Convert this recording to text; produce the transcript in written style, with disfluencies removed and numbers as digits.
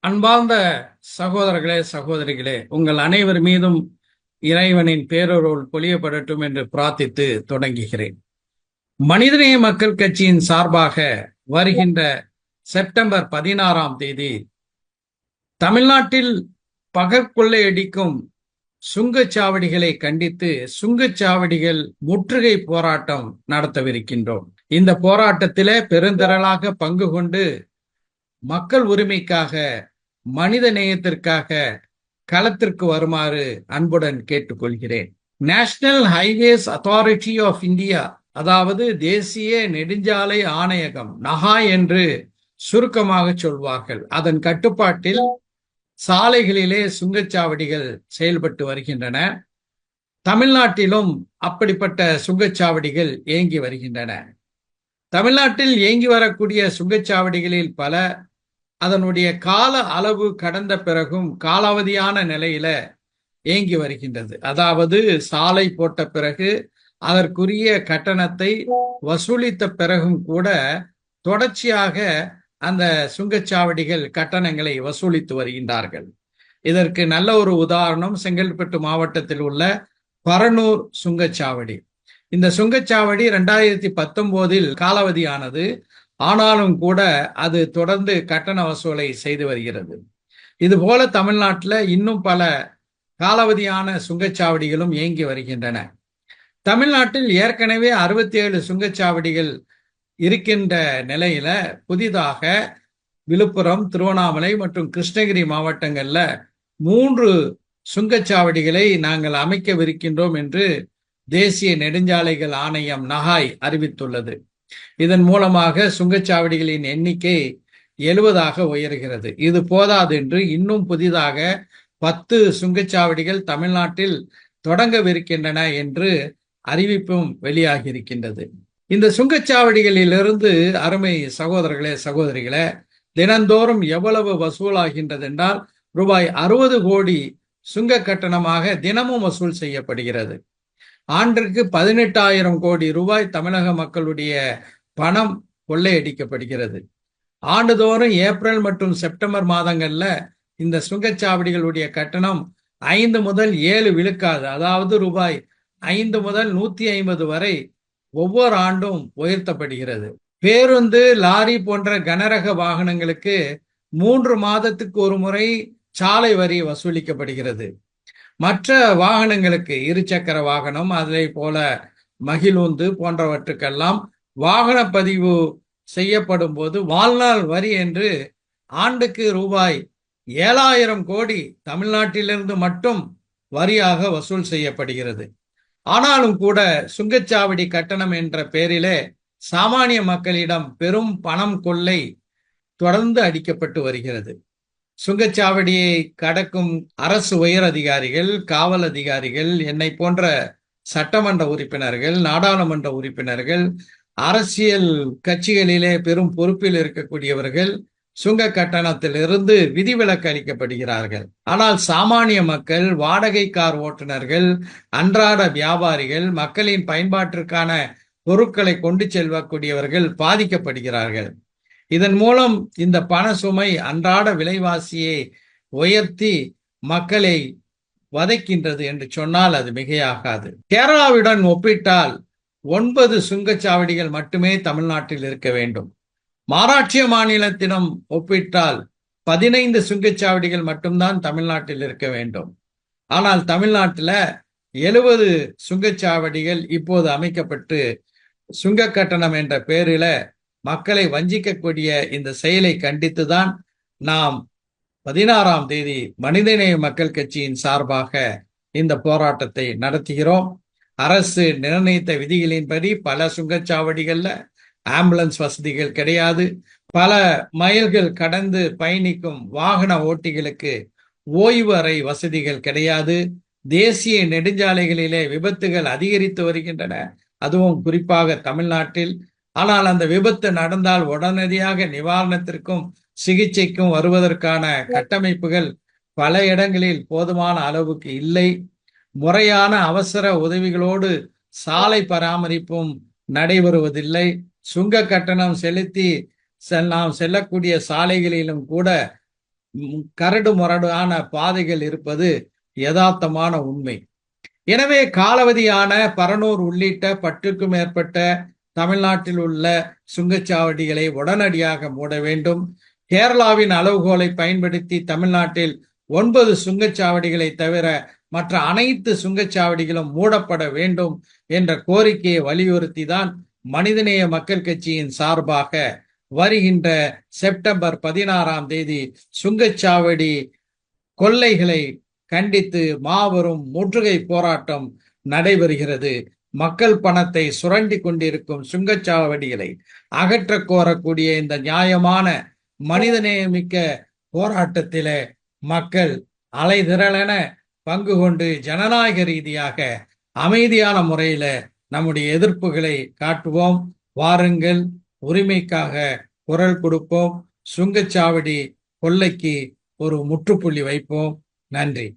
அன்பார்ந்த சகோதரர்களே, சகோதரிகளே, உங்கள் அனைவர் மீதும் இறைவனின் பேரருள் பொழியப்படட்டும் என்று பிரார்த்தித்து தொடங்குகிறேன். மனிதநேய மக்கள் கட்சியின் சார்பாக வருகின்ற செப்டம்பர் 16ஆம் தேதி தமிழ்நாட்டில் பகற்கொள்ளையடிக்கும் சுங்கச்சாவடிகளை கண்டித்து சுங்கச்சாவடிகள் முற்றுகை போராட்டம் நடத்தவிருக்கின்றோம். இந்த போராட்டத்திலே பெருந்திரளாக பங்கு கொண்டு மக்கள் உரிமைக்காக, மனித நேயத்திற்காக களத்திற்கு வருமாறு அன்புடன் கேட்டுக்கொள்கிறேன். National highways authority of India, அதாவது தேசிய நெடுஞ்சாலை ஆணையகம், நஹா என்று சுருக்கமாக சொல்வார்கள், அதன் கட்டுப்பாட்டில் சாலைகளிலே சுங்கச்சாவடிகள் செயல்பட்டு வருகின்றன. தமிழ்நாட்டிலும் அப்படிப்பட்ட சுங்கச்சாவடிகள் இயங்கி வருகின்றன. தமிழ்நாட்டில் இயங்கி வரக்கூடிய சுங்கச்சாவடிகளில் பல அதனுடைய கால அளவு கடந்த பிறகும் காலாவதியான நிலையில இயங்கி வருகின்றது. அதாவது சாலை போட்ட பிறகு அதற்குரிய கட்டணத்தை வசூலித்த பிறகும் கூட தொடர்ச்சியாக அந்த சுங்கச்சாவடிகள் கட்டணங்களை வசூலித்து வருகின்றார்கள். இதற்கு நல்ல ஒரு உதாரணம் செங்கல்பட்டு மாவட்டத்தில் உள்ள பரனூர் சுங்கச்சாவடி. இந்த சுங்கச்சாவடி 2019 காலாவதியானது. ஆனாலும் கூட அது தொடர்ந்து கட்டண வசூலை செய்து வருகிறது. இது போல தமிழ்நாட்டில் இன்னும் பல காலாவதியான சுங்கச்சாவடிகளும் இயங்கி வருகின்றன. தமிழ்நாட்டில் ஏற்கனவே 67 சுங்கச்சாவடிகள் இருக்கின்ற நிலையில புதிதாக விழுப்புரம், திருவண்ணாமலை மற்றும் கிருஷ்ணகிரி மாவட்டங்கள்ல 3 சுங்கச்சாவடிகளை நாங்கள் அமைக்கவிருக்கின்றோம் என்று தேசிய நெடுஞ்சாலைகள் ஆணையம் நஹாய் அறிவித்துள்ளது. இதன் மூலமாக சுங்கச்சாவடிகளின் எண்ணிக்கை 70ஆக உயர்கிறது. இது போதாது என்று இன்னும் புதிதாக 10 சுங்கச்சாவடிகள் தமிழ்நாட்டில் தொடங்கவிருக்கின்றன என்று அறிவிப்பும் வெளியாகி இருக்கின்றது. இந்த சுங்கச்சாவடிகளிலிருந்து அருமை சகோதரர்களே, சகோதரிகளே, தினந்தோறும் எவ்வளவு வசூலாகின்றது என்றால் ரூபாய் 60 கோடி சுங்க கட்டணமாக தினமும் வசூல் செய்யப்படுகிறது. ஆண்டிற்கு 18,000 கோடி ரூபாய் தமிழக மக்களுடைய பணம் கொள்ளையடிக்கப்படுகிறது. ஆண்டுதோறும் ஏப்ரல் மற்றும் செப்டம்பர் மாதங்கள்ல இந்த சுங்கச்சாவடிகளுடைய கட்டணம் 5 முதல் 7 விழுக்காடு, அதாவது ரூபாய் 5 முதல் 150 வரை ஒவ்வொரு ஆண்டும் உயர்த்தப்படுகிறது. பேருந்து, லாரி போன்ற கனரக வாகனங்களுக்கு 3 மாதத்துக்கு ஒரு முறை சாலை வரி வசூலிக்கப்படுகிறது. மற்ற வாகனங்களுக்கு, இருசக்கர வாகனம், அதே போல மகிழுந்து போன்றவற்றுக்கெல்லாம் வாகன பதிவு செய்யப்படும் போது வாழ்நாள் வரி என்று ஆண்டுக்கு ரூபாய் 7,000 கோடி தமிழ்நாட்டிலிருந்து மட்டும் வரியாக வசூல் செய்யப்படுகிறது. ஆனாலும் கூட சுங்கச்சாவடி கட்டணம் என்ற பெயரிலே சாமானிய மக்களிடம் பெரும் பணம் கொள்ளை தொடர்ந்து அடிக்கப்பட்டு வருகிறது. சுங்கச்சாவடியை கடக்கும் அரசு உயர் அதிகாரிகள், காவல் அதிகாரிகள், என்னை போன்ற சட்டமன்ற உறுப்பினர்கள், நாடாளுமன்ற உறுப்பினர்கள், அரசியல் கட்சிகளிலே பெரும் பொறுப்பில் இருக்கக்கூடியவர்கள் சுங்க கட்டணத்திலிருந்து விதிவிலக்கு அளிக்கப்படுகிறார்கள். ஆனால் சாமானிய மக்கள், வாடகை கார் ஓட்டுநர்கள், அன்றாட வியாபாரிகள், மக்களின் பயன்பாட்டிற்கான பொருட்களை கொண்டு செல்லக்கூடியவர்கள் பாதிக்கப்படுகிறார்கள். இதன் மூலம் இந்த பண சுமை அன்றாட விலைவாசியை உயர்த்தி மக்களை வதைக்கின்றது என்று சொன்னால் அது மிகையாகாது. கேரளாவுடன் ஒப்பிட்டால் 9 சுங்கச்சாவடிகள் மட்டுமே தமிழ்நாட்டில் இருக்க வேண்டும். மகாராஷ்டிர மாநிலத்திடம் ஒப்பிட்டால் 15 சுங்கச்சாவடிகள் மட்டும்தான் தமிழ்நாட்டில் இருக்க வேண்டும். ஆனால் தமிழ்நாட்டில் 70 சுங்கச்சாவடிகள் இப்போது அமைக்கப்பட்டு சுங்க கட்டணம் என்ற பெயரில மக்களை வஞ்சிக்கக்கூடிய இந்த செயலை கண்டித்துதான் நாம் 16ஆம் தேதி மனிதநேய மக்கள் கட்சியின் சார்பாக இந்த போராட்டத்தை நடத்துகிறோம். அரசு நிர்ணயித்த விதிகளின்படி பல சுங்கச்சாவடிகள்ல ஆம்புலன்ஸ் வசதிகள் கிடையாது. பல மைல்கள் கடந்து பயணிக்கும் வாகன ஓட்டிகளுக்கு ஓய்வு அறை வசதிகள் கிடையாது. தேசிய நெடுஞ்சாலைகளிலே விபத்துகள் அதிகரித்து வருகின்றன, அதுவும் குறிப்பாக தமிழ்நாட்டில். ஆனால் அந்த விபத்து நடந்தால் உடனடியாக நிவாரணத்திற்கும் சிகிச்சைக்கும் வருவதற்கான கட்டமைப்புகள் பல இடங்களில் போதுமான அளவுக்கு இல்லை. முறையான அவசர உதவிகளோடு சாலை பராமரிப்பும் நடைபெறுவதில்லை. சுங்க கட்டணம் செலுத்தி நாம் செல்லக்கூடிய சாலைகளிலும் கூட கரடு முரடான பாதைகள் இருப்பது யதார்த்தமான உண்மை. எனவே காலாவதியான பரனூர் உள்ளிட்ட 10க்கும் மேற்பட்ட தமிழ்நாட்டில் உள்ள சுங்கச்சாவடிகளை உடனடியாக மூட வேண்டும். கேரளாவின் அளவுகோலை பயன்படுத்தி தமிழ்நாட்டில் 9 சுங்கச்சாவடிகளை தவிர மற்ற அனைத்து சுங்கச்சாவடிகளும் மூடப்பட வேண்டும் என்ற கோரிக்கையை வலியுறுத்தி தான் மனிதநேய மக்கள் கட்சியின் சார்பாக வருகின்ற செப்டம்பர் 16ஆம் தேதி சுங்கச்சாவடி கொள்ளைகளை கண்டித்து மாபெரும் முற்றுகை போராட்டம் நடைபெறுகிறது. மக்கள் பணத்தை சுரண்டி கொண்டிருக்கும் சுங்கச்சாவடிகளை அகற்ற கோரக்கூடிய இந்த நியாயமான மனிதநேயமிக்க போராட்டத்தில மக்கள் அலைதிரளென பங்கு கொண்டு ஜனநாயக ரீதியாக அமைதியான முறையில நம்முடைய எதிர்ப்புகளை காட்டுவோம். வாருங்கள், உரிமைக்காக குரல் கொடுப்போம். சுங்கச்சாவடி கொள்ளைக்கு ஒரு முற்றுப்புள்ளி வைப்போம். நன்றி.